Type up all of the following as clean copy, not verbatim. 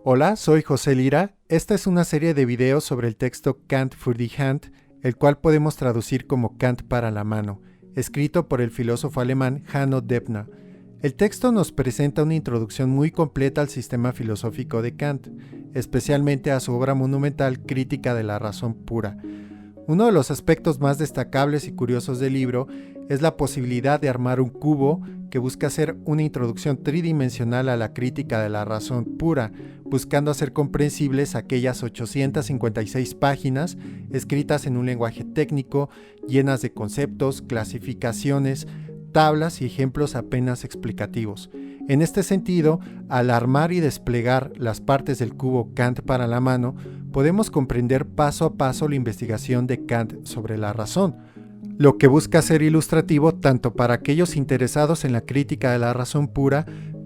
Hola, soy José Lira. Esta es una serie de videos sobre el texto Kant für die Hand, el cual podemos traducir como Kant para la mano, escrito por el filósofo alemán Hanno Debna. El texto nos presenta una introducción muy completa al sistema filosófico de Kant, especialmente a su obra monumental Crítica de la razón pura. Uno de los aspectos más destacables y curiosos del libro es la posibilidad de armar un cubo que busca hacer una introducción tridimensional a la crítica de la razón pura, buscando hacer comprensibles aquellas 856 páginas escritas en un lenguaje técnico, llenas de conceptos, clasificaciones, tablas y ejemplos apenas explicativos. En este sentido, al armar y desplegar las partes del cubo Kant para la mano, podemos comprender paso a paso la investigación de Kant sobre la razón, lo que busca ser ilustrativo tanto para aquellos interesados en la crítica de la razón pura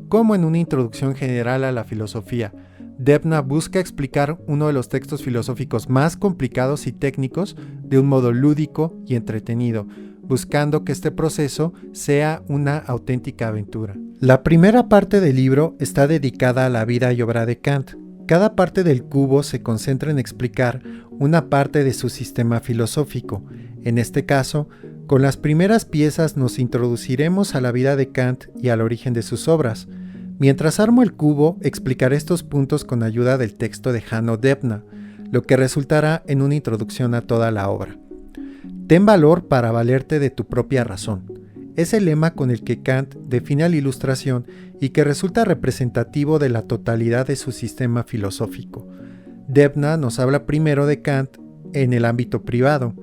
como en una introducción general a la filosofía. Debna busca explicar uno de los textos filosóficos más complicados y técnicos de un modo lúdico y entretenido, buscando que este proceso sea una auténtica aventura. La primera parte del libro está dedicada a la vida y obra de Kant. Cada parte del cubo se concentra en explicar una parte de su sistema filosófico. En este caso, con las primeras piezas nos introduciremos a la vida de Kant y al origen de sus obras. Mientras armo el cubo, explicaré estos puntos con ayuda del texto de Hanno Debna, lo que resultará en una introducción a toda la obra. Ten valor para valerte de tu propia razón. Es el lema con el que Kant define la ilustración y que resulta representativo de la totalidad de su sistema filosófico. Debna nos habla primero de Kant en el ámbito privado.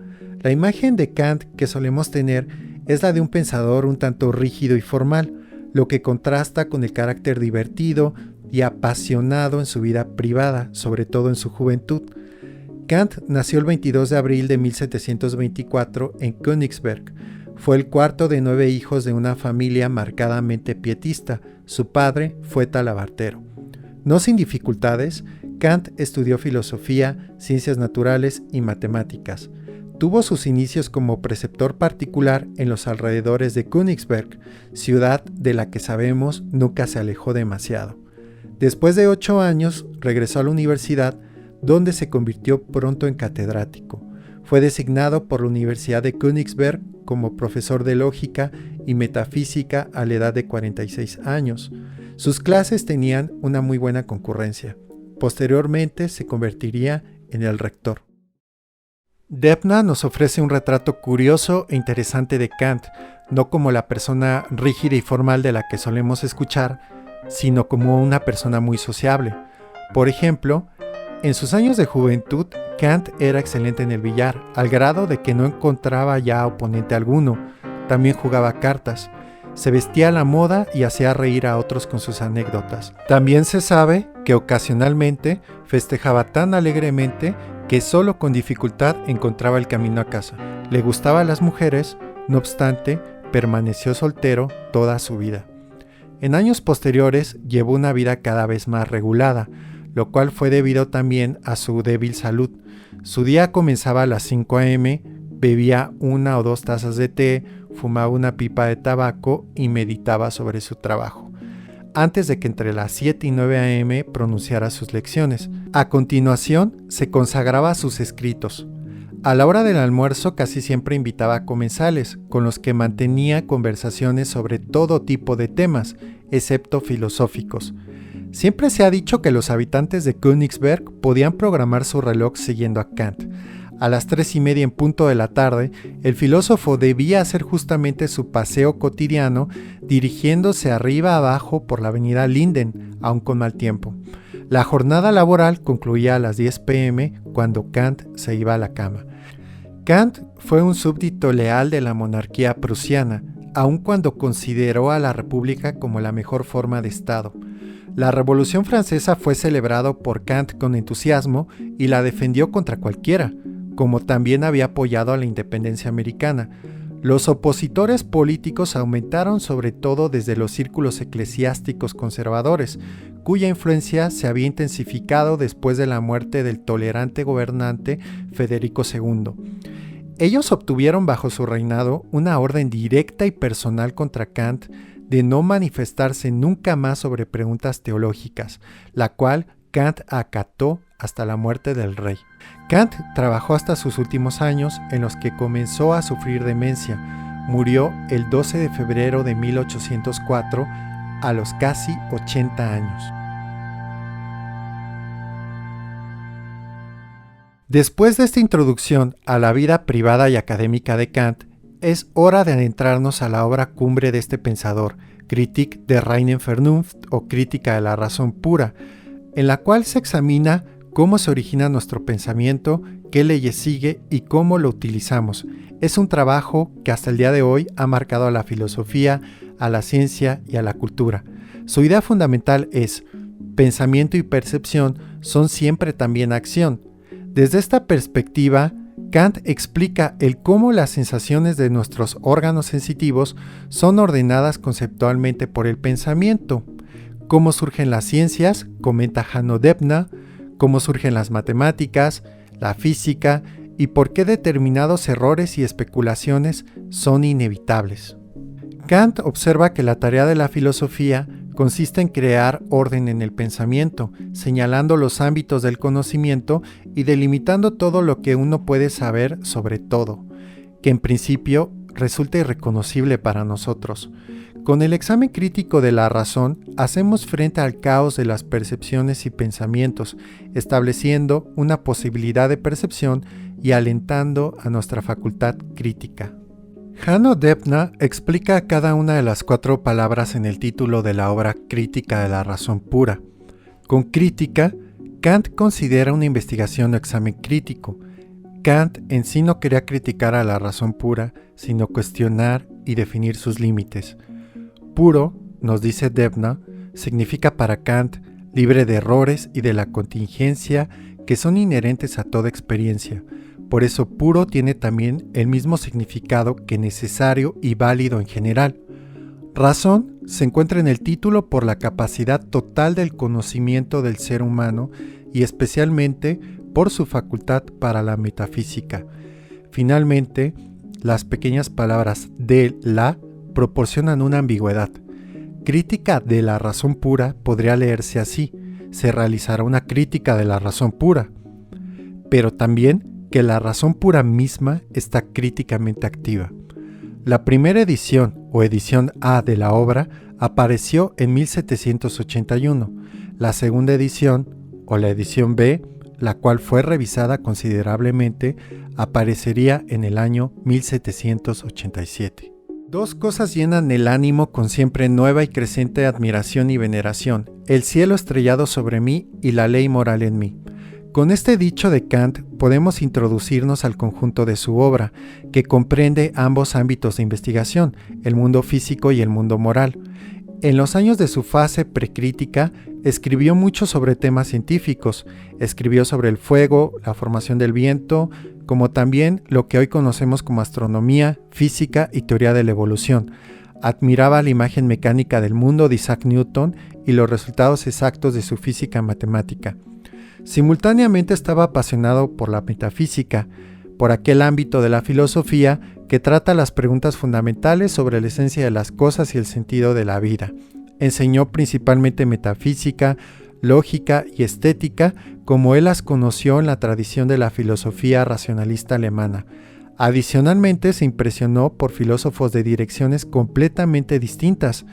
La imagen de Kant que solemos tener es la de un pensador un tanto rígido y formal, lo que contrasta con el carácter divertido y apasionado en su vida privada, sobre todo en su juventud. Kant nació el 22 de abril de 1724 en Königsberg. Fue el cuarto de 9 hijos de una familia marcadamente pietista. Su padre fue talabartero. No sin dificultades, Kant estudió filosofía, ciencias naturales y matemáticas. Tuvo sus inicios como preceptor particular en los alrededores de Königsberg, ciudad de la que sabemos nunca se alejó demasiado. Después de 8 años, regresó a la universidad, donde se convirtió pronto en catedrático. Fue designado por la Universidad de Königsberg como profesor de lógica y metafísica a la edad de 46 años. Sus clases tenían una muy buena concurrencia. Posteriormente se convertiría en el rector. Debna nos ofrece un retrato curioso e interesante de Kant, no como la persona rígida y formal de la que solemos escuchar, sino como una persona muy sociable. Por ejemplo, en sus años de juventud, Kant era excelente en el billar, al grado de que no encontraba ya oponente alguno. También jugaba cartas. Se vestía a la moda y hacía reír a otros con sus anécdotas. También se sabe que ocasionalmente festejaba tan alegremente que solo con dificultad encontraba el camino a casa. Le gustaban las mujeres, no obstante, permaneció soltero toda su vida. En años posteriores llevó una vida cada vez más regulada, lo cual fue debido también a su débil salud. Su día comenzaba a las 5 a.m., bebía 1 o 2 tazas de té, fumaba una pipa de tabaco y meditaba sobre su trabajo, antes de que entre las 7 y 9 a.m. pronunciara sus lecciones. A continuación, se consagraba a sus escritos. A la hora del almuerzo casi siempre invitaba a comensales, con los que mantenía conversaciones sobre todo tipo de temas, excepto filosóficos. Siempre se ha dicho que los habitantes de Königsberg podían programar su reloj siguiendo a Kant. A las 3:30 en punto de la tarde, el filósofo debía hacer justamente su paseo cotidiano dirigiéndose arriba abajo por la avenida Linden, aun con mal tiempo. La jornada laboral concluía a las 10 p.m. cuando Kant se iba a la cama. Kant fue un súbdito leal de la monarquía prusiana, aun cuando consideró a la república como la mejor forma de Estado. La Revolución Francesa fue celebrada por Kant con entusiasmo y la defendió contra cualquiera, como también había apoyado a la independencia americana. Los opositores políticos aumentaron sobre todo desde los círculos eclesiásticos conservadores, cuya influencia se había intensificado después de la muerte del tolerante gobernante Federico II. Ellos obtuvieron bajo su reinado una orden directa y personal contra Kant de no manifestarse nunca más sobre preguntas teológicas, la cual Kant acató hasta la muerte del rey. Kant trabajó hasta sus últimos años, en los que comenzó a sufrir demencia. Murió el 12 de febrero de 1804 a los casi 80 años. Después de esta introducción a la vida privada y académica de Kant, es hora de adentrarnos a la obra cumbre de este pensador, Kritik der reinen Vernunft o Crítica de la razón pura, en la cual se examina cómo se origina nuestro pensamiento, qué leyes sigue y cómo lo utilizamos. Es un trabajo que hasta el día de hoy ha marcado a la filosofía, a la ciencia y a la cultura. Su idea fundamental es: pensamiento y percepción son siempre también acción. Desde esta perspectiva, Kant explica el cómo las sensaciones de nuestros órganos sensitivos son ordenadas conceptualmente por el pensamiento, cómo surgen las ciencias, comenta Hanno Debna, cómo surgen las matemáticas, la física y por qué determinados errores y especulaciones son inevitables. Kant observa que la tarea de la filosofía consiste en crear orden en el pensamiento, señalando los ámbitos del conocimiento y delimitando todo lo que uno puede saber sobre todo, que en principio resulta irreconocible para nosotros. Con el examen crítico de la razón, hacemos frente al caos de las percepciones y pensamientos, estableciendo una posibilidad de percepción y alentando a nuestra facultad crítica. Hanno Debna explica cada una de las 4 palabras en el título de la obra Crítica de la razón pura. Con crítica, Kant considera una investigación o examen crítico. Kant en sí no quería criticar a la razón pura, sino cuestionar y definir sus límites. Puro, nos dice Debna, significa para Kant libre de errores y de la contingencia que son inherentes a toda experiencia. Por eso puro tiene también el mismo significado que necesario y válido en general. Razón se encuentra en el título por la capacidad total del conocimiento del ser humano y especialmente por su facultad para la metafísica. Finalmente, las pequeñas palabras de la proporcionan una ambigüedad. Crítica de la razón pura podría leerse así: se realizará una crítica de la razón pura, pero también que la razón pura misma está críticamente activa. La primera edición o edición A de la obra apareció en 1781. La segunda edición o la edición B, la cual fue revisada considerablemente, aparecería en el año 1787. 2 cosas llenan el ánimo con siempre nueva y creciente admiración y veneración: el cielo estrellado sobre mí y la ley moral en mí. Con este dicho de Kant podemos introducirnos al conjunto de su obra, que comprende ambos ámbitos de investigación, el mundo físico y el mundo moral. En los años de su fase precrítica, escribió mucho sobre temas científicos. Escribió sobre el fuego, la formación del viento, como también lo que hoy conocemos como astronomía, física y teoría de la evolución. Admiraba la imagen mecánica del mundo de Isaac Newton y los resultados exactos de su física matemática. Simultáneamente estaba apasionado por la metafísica, por aquel ámbito de la filosofía que trata las preguntas fundamentales sobre la esencia de las cosas y el sentido de la vida. Enseñó principalmente metafísica, lógica y estética, como él las conoció en la tradición de la filosofía racionalista alemana. Adicionalmente, se impresionó por filósofos de direcciones completamente distintas.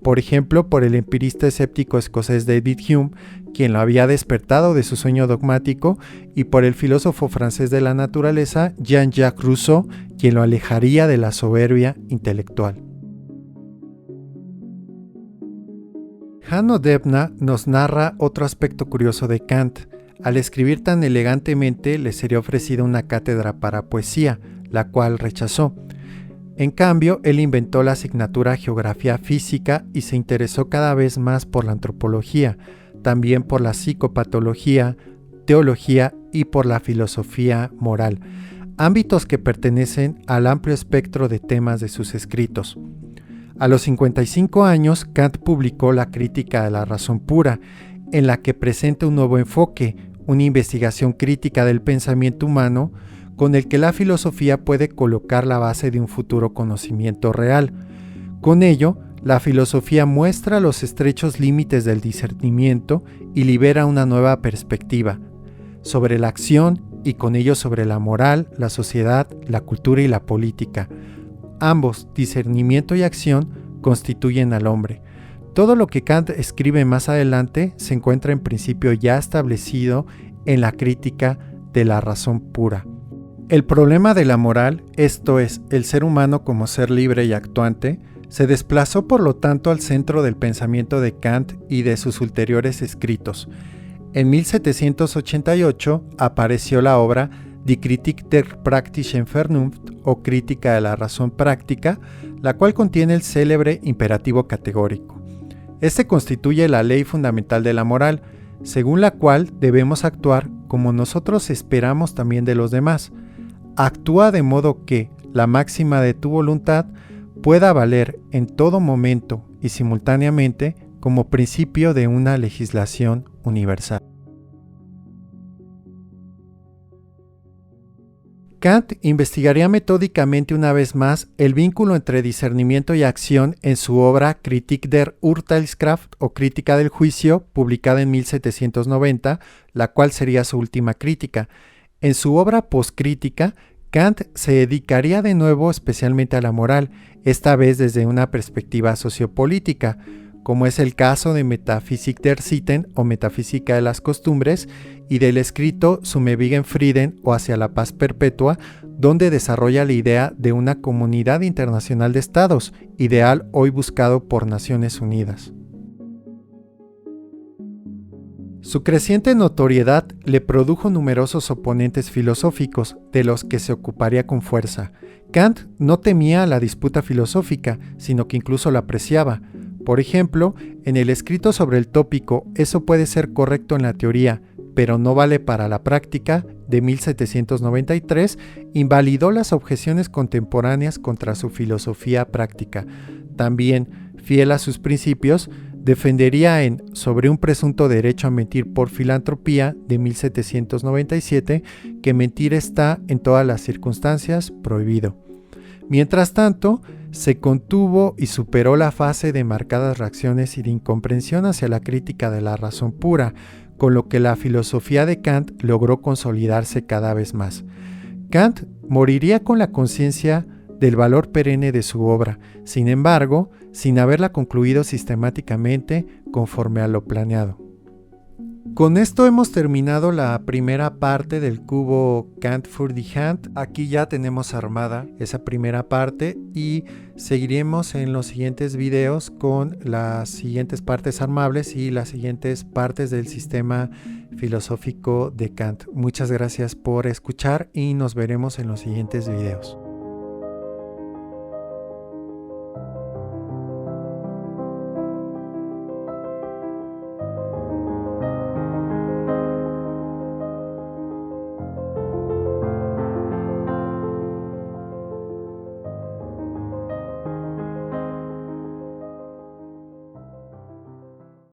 Por ejemplo, por el empirista escéptico escocés David Hume, quien lo había despertado de su sueño dogmático, y por el filósofo francés de la naturaleza Jean-Jacques Rousseau, quien lo alejaría de la soberbia intelectual. Hanno Debna nos narra otro aspecto curioso de Kant. Al escribir tan elegantemente le sería ofrecida una cátedra para poesía, la cual rechazó. En cambio, él inventó la asignatura Geografía Física y se interesó cada vez más por la antropología, también por la psicopatología, teología y por la filosofía moral, ámbitos que pertenecen al amplio espectro de temas de sus escritos. A los 55 años, Kant publicó la Crítica de la razón pura, en la que presenta un nuevo enfoque, una investigación crítica del pensamiento humano, con el que la filosofía puede colocar la base de un futuro conocimiento real. Con ello, La filosofía muestra los estrechos límites del discernimiento y libera una nueva perspectiva sobre la acción y con ello sobre la moral, la sociedad, la cultura y la política. Ambos, discernimiento y acción, constituyen al hombre. Todo lo que Kant escribe más adelante se encuentra en principio ya establecido en la crítica de la razón pura. El problema de la moral, esto es, el ser humano como ser libre y actuante, se desplazó por lo tanto al centro del pensamiento de Kant y de sus ulteriores escritos. En 1788 apareció la obra Die Kritik der praktischen Vernunft o Crítica de la razón práctica, la cual contiene el célebre imperativo categórico. Este constituye la ley fundamental de la moral, según la cual debemos actuar como nosotros esperamos también de los demás. Actúa de modo que la máxima de tu voluntad pueda valer en todo momento y simultáneamente como principio de una legislación universal. Kant investigaría metódicamente una vez más el vínculo entre discernimiento y acción en su obra Kritik der Urteilskraft o Crítica del Juicio, publicada en 1790, la cual sería su última crítica. En su obra poscrítica, Kant se dedicaría de nuevo especialmente a la moral, esta vez desde una perspectiva sociopolítica, como es el caso de Metaphysik der Sitten o Metafísica de las Costumbres y del escrito Zum ewigen Frieden o Hacia la Paz Perpetua, donde desarrolla la idea de una comunidad internacional de estados, ideal hoy buscado por Naciones Unidas. Su creciente notoriedad le produjo numerosos oponentes filosóficos, de los que se ocuparía con fuerza. Kant no temía la disputa filosófica, sino que incluso la apreciaba. Por ejemplo, en el escrito sobre el tópico Eso puede ser correcto en la teoría, pero no vale para la práctica, de 1793, invalidó las objeciones contemporáneas contra su filosofía práctica. También, fiel a sus principios, defendería en Sobre un presunto derecho a mentir por filantropía, de 1797, que mentir está en todas las circunstancias prohibido. Mientras tanto, se contuvo y superó la fase de marcadas reacciones y de incomprensión hacia la crítica de la razón pura, con lo que la filosofía de Kant logró consolidarse cada vez más. Kant moriría con la conciencia del valor perenne de su obra, sin embargo, sin haberla concluido sistemáticamente conforme a lo planeado. Con esto hemos terminado la primera parte del cubo Kant für die Hand. Aquí ya tenemos armada esa primera parte y seguiremos en los siguientes videos con las siguientes partes armables y las siguientes partes del sistema filosófico de Kant. Muchas gracias por escuchar y nos veremos en los siguientes videos.